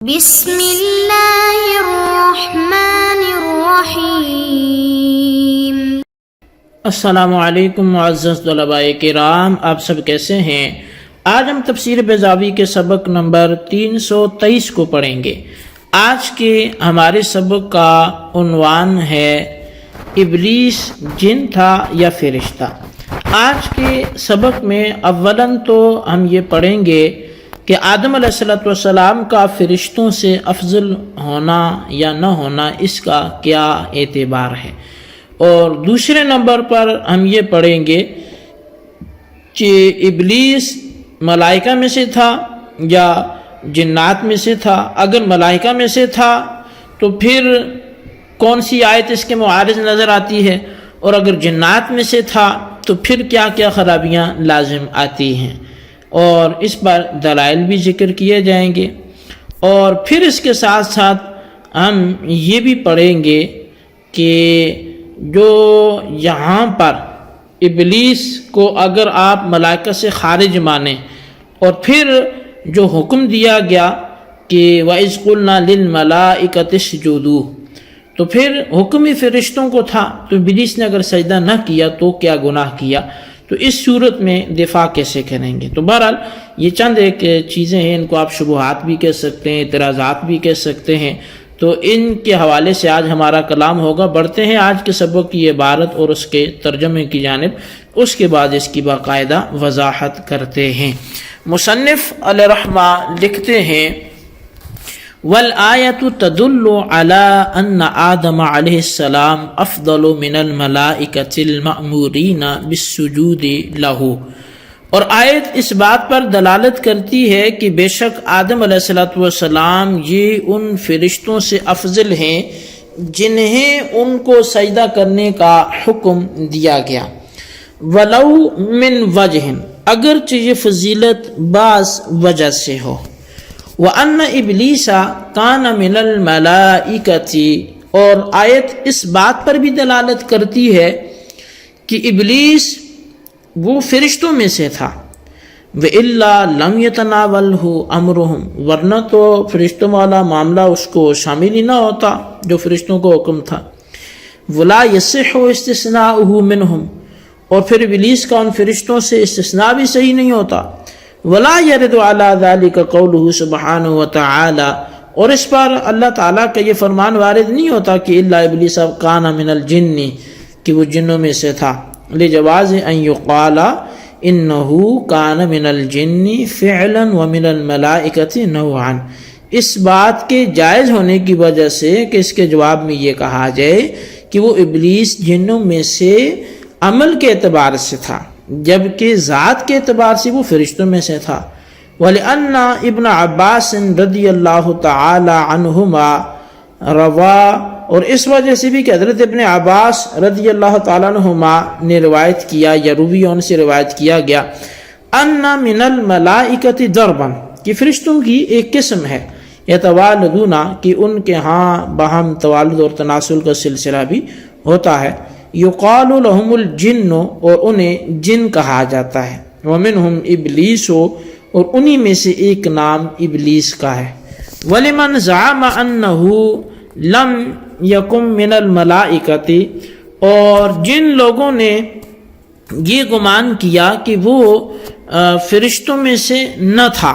بسم اللہ الرحمن الرحیم۔ السلام علیکم معزز طلباء کرام، آپ سب کیسے ہیں؟ آج ہم تفسیر بیضاوی کے سبق نمبر 323 کو پڑھیں گے۔ آج کے ہمارے سبق کا عنوان ہے ابلیس جن تھا یا فرشتہ۔ آج کے سبق میں اولاً تو ہم یہ پڑھیں گے کہ آدم علیہ السلام کا فرشتوں سے افضل ہونا یا نہ ہونا اس کا کیا اعتبار ہے، اور دوسرے نمبر پر ہم یہ پڑھیں گے کہ ابلیس ملائکہ میں سے تھا یا جنات میں سے تھا۔ اگر ملائکہ میں سے تھا تو پھر کون سی آیت اس کے معارض نظر آتی ہے، اور اگر جنات میں سے تھا تو پھر کیا کیا خرابیاں لازم آتی ہیں، اور اس پر دلائل بھی ذکر کیے جائیں گے۔ اور پھر اس کے ساتھ ساتھ ہم یہ بھی پڑھیں گے کہ جو یہاں پر ابلیس کو اگر آپ ملائکہ سے خارج مانیں، اور پھر جو حکم دیا گیا کہ وَإِذْ قُلْنَا لِلْمَلَائِكَةِ اسْجُدُوا، تو پھر حکم ہی فرشتوں کو تھا، تو ابلیس نے اگر سجدہ نہ کیا تو کیا گناہ کیا، تو اس صورت میں دفاع کیسے کریں گے؟ تو بہرحال یہ چند ایک چیزیں ہیں، ان کو آپ شبہات بھی کہہ سکتے ہیں، اعتراضات بھی کہہ سکتے ہیں، تو ان کے حوالے سے آج ہمارا کلام ہوگا۔ بڑھتے ہیں آج کے سبق کی عبارت اور اس کے ترجمے کی جانب، اس کے بعد اس کی باقاعدہ وضاحت کرتے ہیں۔ مصنف علیہ رحمہ لکھتے ہیں وَالْآيَةُ تَدُلُّ عَلَىٰ أَنَّ آدَمَ علیہ السلام أَفْضَلُ مِنَ الْمَلَائِكَةِ الْمَأْمُورِينَ بِالسُّجُودِ لَهُ، اور آیت اس بات پر دلالت کرتی ہے کہ بے شک آدم علیہ السلام یہ ان فرشتوں سے افضل ہیں جنہیں ان کو سجدہ کرنے کا حکم دیا گیا۔ وَلَوْ مِنْ وَجْهٍ، اگرچہ یہ فضیلت بعض وجہ سے ہو۔ وَأَنَّ إِبْلِيسَ كَانَ مِنَ الْمَلَائِكَةِ، اور آیت اس بات پر بھی دلالت کرتی ہے کہ ابلیس وہ فرشتوں میں سے تھا۔ وَإِلَّا لَمْ يَتَنَاوَلْهُ أَمْرُهُمْ، ورنہ تو فرشتوں والا معاملہ اس کو شامل ہی نہ ہوتا جو فرشتوں کو حکم تھا۔ وَلَا يَصِحُّ اسْتِثْنَاؤُهُ مِنْهُمْ، اور پھر ابلیس کا ان فرشتوں سے استثناء بھی صحیح نہیں ہوتا۔ وَلَا يَرِدُ عَلَىٰ ذَلِكَ قَوْلُهُ سُبْحَانَهُ وَتَعَالَىٰ، اور اس پر اللہ تعالیٰ کا یہ فرمان وارد نہیں ہوتا کہ إِلَّا إِبْلِيسَ كَانَ مِنَ الْجِنِّ، کہ وہ جنوں میں سے تھا، لِجَوَازِ أَن يُقَالَ إِنَّهُ كَانَ مِنَ الْجِنِّ فِعْلًا وَمِنَ الْمَلَائِكَةِ نَوْعًا، اس بات کے جائز ہونے کی وجہ سے کہ اس کے جواب میں یہ کہا جائے کہ وہ ابلیس جنوں میں سے عمل کے اعتبار سے تھا، جبکہ ذات کے اعتبار سے وہ فرشتوں میں سے تھا۔ وَلِأَنَّ ابن عباس رضی اللہ تعالی عنہما روا، اور اس وجہ سے بھی کہ حضرت ابن عباس رضی اللہ تعالی عنہما نے روایت کیا یا روی ان سے روایت کیا گیا، أَنَّ مِنَ الْمَلَائِكَةِ ضَرْبًا، کہ فرشتوں کی ایک قسم ہے، يَتَوَالَدُونَ، کہ ان کے ہاں باہم توالد اور تناسل کا سلسلہ بھی ہوتا ہے، یقال لهم الجن، اور انہیں جن کہا جاتا ہے، ومنہم ابلیس، اور انہی میں سے ایک نام ابلیس کا ہے۔ ولمن زعم انہ لم یکن من الملائکۃ، اور جن لوگوں نے یہ گمان کیا کہ وہ فرشتوں میں سے نہ تھا،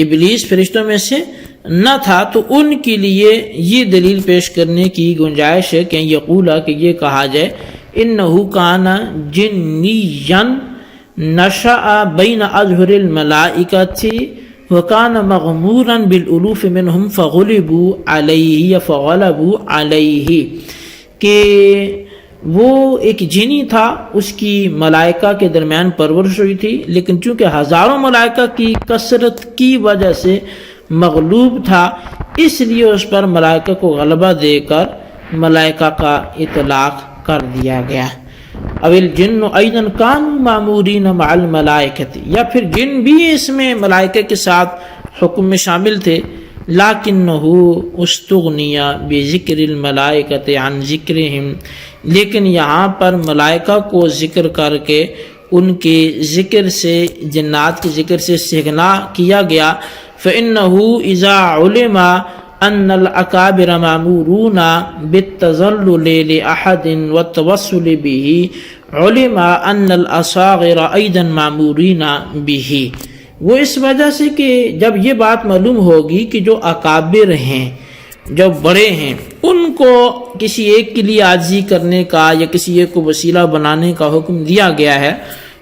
ابلیس فرشتوں میں سے نہ تھا، تو ان کے لیے یہ دلیل پیش کرنے کی گنجائش ہے کہ یقولا، کہ یہ کہا جائے انہو کان جنیا نشأ بین اظہر الملائکۃ وکان مغمورا بالالوف منہم فغلبوا علیہ، کہ وہ ایک جنی تھا، اس کی ملائکہ کے درمیان پرورش ہوئی تھی، لیکن چونکہ ہزاروں ملائکہ کی کثرت کی وجہ سے مغلوب تھا، اس لیے اس پر ملائکہ کو غلبہ دے کر ملائکہ کا اطلاق کر دیا گیا۔ او الجن ایضا کانوا مامورین مع الملائکۃ، یا پھر جن بھی اس میں ملائکہ کے ساتھ حکم میں شامل تھے، لکنہ استغنی بذکر الملائکۃ عن ذکرہم، لیکن یہاں پر ملائکہ کو ذکر کر کے ان کے ذکر سے، جنات کے ذکر سے استغنا کیا گیا۔ فإنه إذا علم أن الأكابر مأمورون بالتذلل لأحد والتوسل به علم أن الأصاغر أيضا مأمورين به. وہ اس وجہ سے کہ جب یہ بات معلوم ہوگی کہ جو اکابر ہیں، جو بڑے ہیں، ان کو کسی ایک کے لیے عاجزی کرنے کا یا کسی ایک کو وسیلہ بنانے کا حکم دیا گیا ہے،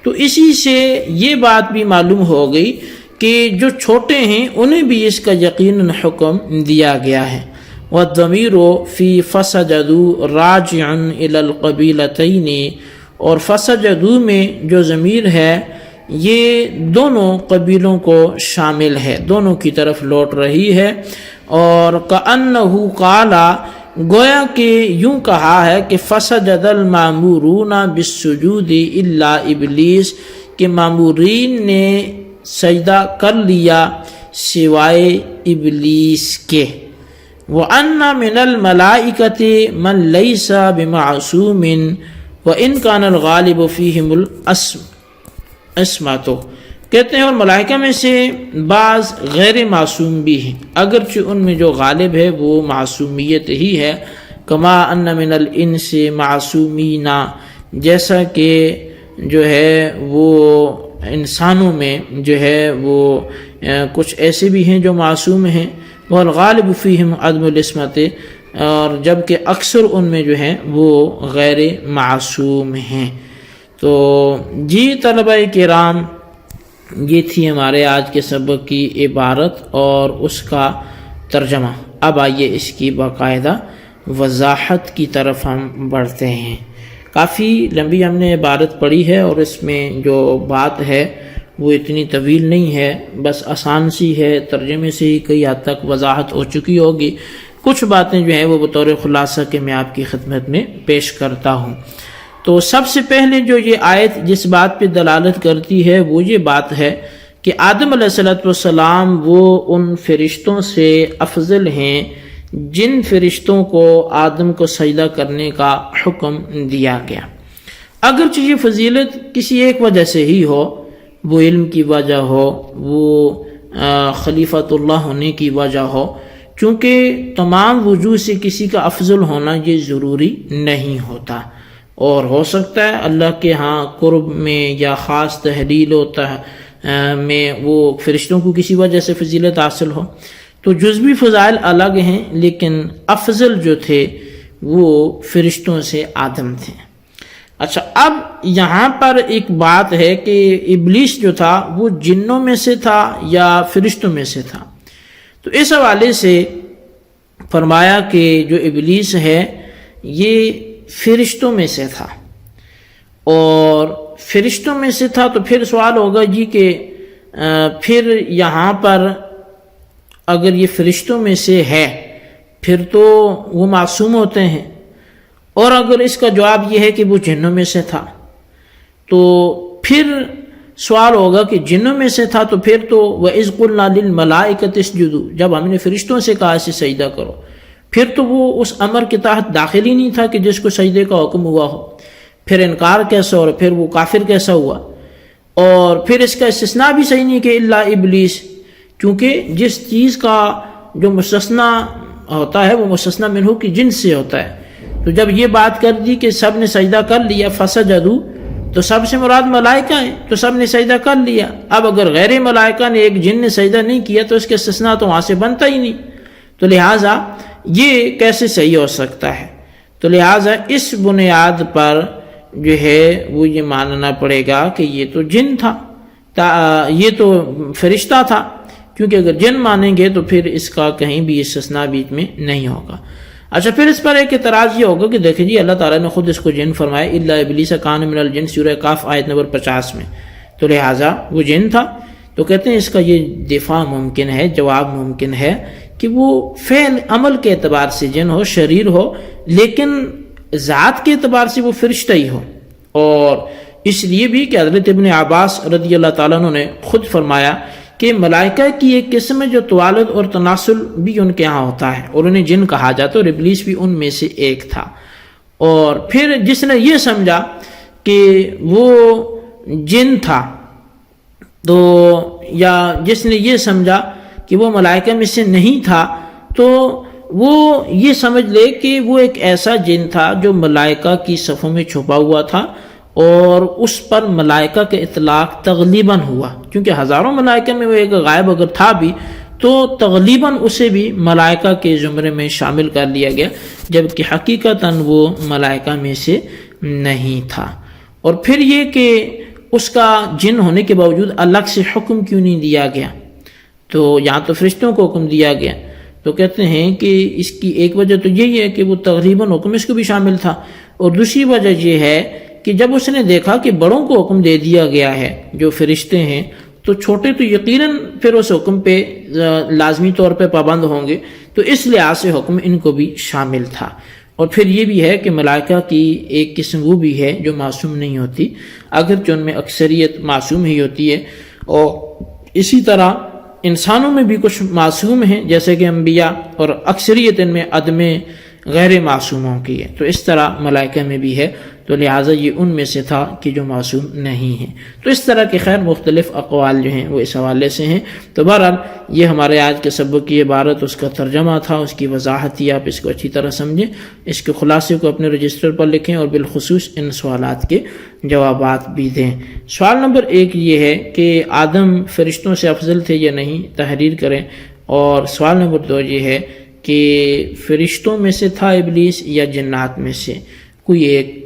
تو اسی سے یہ بات بھی معلوم ہو گئی کہ جو چھوٹے ہیں انہیں بھی اس کا یقیناً حکم دیا گیا ہے. والضمیر فی فسجدوا راجع الی القبیلتین، اور فسجدوا میں جو ضمیر ہے یہ دونوں قبیلوں کو شامل ہے، دونوں کی طرف لوٹ رہی ہے. اور کأنہ قال، گویا کہ یوں کہا ہے کہ فسجد المامورون بالسجود الا ابلیس، کہ مامورین نے سجدہ کر لیا سوائے ابلیس کے. وَأَنَّ مِنَ الْمَلَائِكَةِ مَنْ لَيْسَ بِمَعْصُومٍ وَإِنْ كَانَ الْغَالِبُ فِيهِمُ الْعِصْمَةُ، کہتے ہیں اور ملائکہ میں سے بعض غیر معصوم بھی ہیں، اگرچہ ان میں جو غالب ہے وہ معصومیت ہی ہے. کما ان من الانس معصومین، جیسا کہ جو ہے وہ انسانوں میں جو ہے وہ کچھ ایسے بھی ہیں جو معصوم ہیں. والغالب فیہم عدم العصمت، اور جبکہ اکثر ان میں جو ہیں وہ غیر معصوم ہیں. تو جی طلبہ کرام، یہ تھی ہمارے آج کے سبق کی عبارت اور اس کا ترجمہ. اب آئیے اس کی باقاعدہ وضاحت کی طرف ہم بڑھتے ہیں. کافی لمبی ہم نے عبارت پڑھی ہے اور اس میں جو بات ہے وہ اتنی طویل نہیں ہے، بس آسان سی ہے، ترجمے سے ہی کئی حد تک وضاحت ہو چکی ہوگی. کچھ باتیں جو ہیں وہ بطور خلاصہ کے میں آپ کی خدمت میں پیش کرتا ہوں. تو سب سے پہلے جو یہ آیت جس بات پہ دلالت کرتی ہے وہ یہ بات ہے کہ آدم علیہ السلام وہ ان فرشتوں سے افضل ہیں جن فرشتوں کو آدم کو سجدہ کرنے کا حکم دیا گیا. اگرچہ یہ فضیلت کسی ایک وجہ سے ہی ہو، وہ علم کی وجہ ہو، وہ خلیفۃ اللہ ہونے کی وجہ ہو، چونکہ تمام وجوہ سے کسی کا افضل ہونا یہ ضروری نہیں ہوتا، اور ہو سکتا ہے اللہ کے ہاں قرب میں یا خاص تحلیل میں وہ فرشتوں کو کسی وجہ سے فضیلت حاصل ہو. تو جزوی فضائل الگ ہیں، لیکن افضل جو تھے وہ فرشتوں سے آدم تھے. اچھا، اب یہاں پر ایک بات ہے کہ ابلیس جو تھا وہ جنوں میں سے تھا یا فرشتوں میں سے تھا. تو اس حوالے سے فرمایا کہ جو ابلیس ہے یہ فرشتوں میں سے تھا، اور فرشتوں میں سے تھا تو پھر سوال ہوگا جی کہ پھر یہاں پر اگر یہ فرشتوں میں سے ہے پھر تو وہ معصوم ہوتے ہیں، اور اگر اس کا جواب یہ ہے کہ وہ جنوں میں سے تھا تو پھر سوال ہوگا کہ جنوں میں سے تھا تو پھر تو وَإِذْ قُلْنَا لِلْمَلَائِكَةِ اسْجُدُوا، جب ہم نے فرشتوں سے کہا اسے سجدہ کرو، پھر تو وہ اس امر کے تحت داخل ہی نہیں تھا کہ جس کو سجدے کا حکم ہوا ہو. پھر انکار کیسا اور پھر وہ کافر کیسا ہوا؟ اور پھر اس کا استثناء بھی صحیح نہیں کہ الا ابلیس، کیونکہ جس چیز کا جو مستثنا ہوتا ہے وہ مستثنا منہ کی جنس سے ہوتا ہے. تو جب یہ بات کر دی کہ سب نے سجدہ کر لیا فسجدوا، تو سب سے مراد ملائکہ ہیں، تو سب نے سجدہ کر لیا. اب اگر غیر ملائکہ نے ایک جن نے سجدہ نہیں کیا تو اس کے استثناء تو وہاں سے بنتا ہی نہیں. تو لہٰذا یہ کیسے صحیح ہو سکتا ہے؟ تو لہٰذا اس بنیاد پر جو ہے وہ یہ ماننا پڑے گا کہ یہ تو جن تھا، یہ تو فرشتہ تھا، کیونکہ اگر جن مانیں گے تو پھر اس کا کہیں بھی استثناء بیچ میں نہیں ہوگا. اچھا، پھر اس پر ایک اعتراض یہ ہوگا کہ دیکھیں جی اللہ تعالیٰ نے خود اس کو جن فرمایا، الا ابلیس کان من الجن، سورہ کاف آیت نمبر 50 میں، تو لہٰذا وہ جن تھا. تو کہتے ہیں اس کا یہ دفاع ممکن ہے، جواب ممکن ہے کہ وہ فعل عمل کے اعتبار سے جن ہو، شریر ہو، لیکن ذات کے اعتبار سے وہ فرشتہ ہی ہو. اور اس لیے بھی کہ حضرت ابن عباس رضی اللہ تعالیٰ عنہ نے خود فرمایا کہ ملائکہ کی ایک قسم ہے جو توالد اور تناسل بھی ان کے ہاں ہوتا ہے، اور انہیں جن کہا جاتا ہے، اور ابلیس بھی ان میں سے ایک تھا. اور پھر جس نے یہ سمجھا کہ وہ جن تھا، تو یا جس نے یہ سمجھا کہ وہ ملائکہ میں سے نہیں تھا تو وہ یہ سمجھ لے کہ وہ ایک ایسا جن تھا جو ملائکہ کی صفوں میں چھپا ہوا تھا، اور اس پر ملائکہ کے اطلاق تغلیباً ہوا، کیونکہ ہزاروں ملائکہ میں وہ ایک غائب اگر تھا بھی تو تغلیباً اسے بھی ملائکہ کے زمرے میں شامل کر لیا گیا، جبکہ حقیقتاً وہ ملائکہ میں سے نہیں تھا۔ اور پھر یہ کہ اس کا جن ہونے کے باوجود الگ سے حکم کیوں نہیں دیا گیا؟ تو یہاں تو فرشتوں کو حکم دیا گیا، تو کہتے ہیں کہ اس کی ایک وجہ تو یہی ہے کہ وہ تغلیباً حکم اس کو بھی شامل تھا، اور دوسری وجہ یہ ہے کہ جب اس نے دیکھا کہ بڑوں کو حکم دے دیا گیا ہے جو فرشتے ہیں، تو چھوٹے تو یقیناً پھر اس حکم پہ لازمی طور پہ پابند ہوں گے، تو اس لحاظ سے حکم ان کو بھی شامل تھا۔ اور پھر یہ بھی ہے کہ ملائکہ کی ایک قسم وہ بھی ہے جو معصوم نہیں ہوتی، اگرچہ ان میں اکثریت معصوم ہی ہوتی ہے، اور اسی طرح انسانوں میں بھی کچھ معصوم ہیں جیسے کہ انبیاء، اور اکثریت ان میں عدم غیر معصوموں کی ہے، تو اس طرح ملائکہ میں بھی ہے، تو لہٰذا یہ ان میں سے تھا کہ جو معصوم نہیں ہیں۔ تو اس طرح کے خیر مختلف اقوال جو ہیں وہ اس حوالے سے ہیں۔ تو بہرحال یہ ہمارے آج کے سبق کی عبارت، اس کا ترجمہ تھا، اس کی وضاحت تھی، آپ اس کو اچھی طرح سمجھیں، اس کے خلاصے کو اپنے رجسٹر پر لکھیں، اور بالخصوص ان سوالات کے جوابات بھی دیں۔ سوال نمبر 1 یہ ہے کہ آدم فرشتوں سے افضل تھے یا نہیں، تحریر کریں۔ اور سوال نمبر 2 یہ ہے کہ فرشتوں میں سے تھا ابلیس یا جنات میں سے، کوئی ایک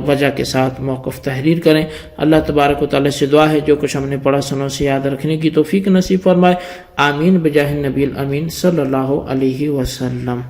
وجہ کے ساتھ موقف تحریر کریں۔ اللہ تبارک و تعالی سے دعا ہے جو کچھ ہم نے پڑھا سنوں سے یاد رکھنے کی توفیق نصیب فرمائے، آمین بجاہ النبی الامین صلی اللہ علیہ وسلم۔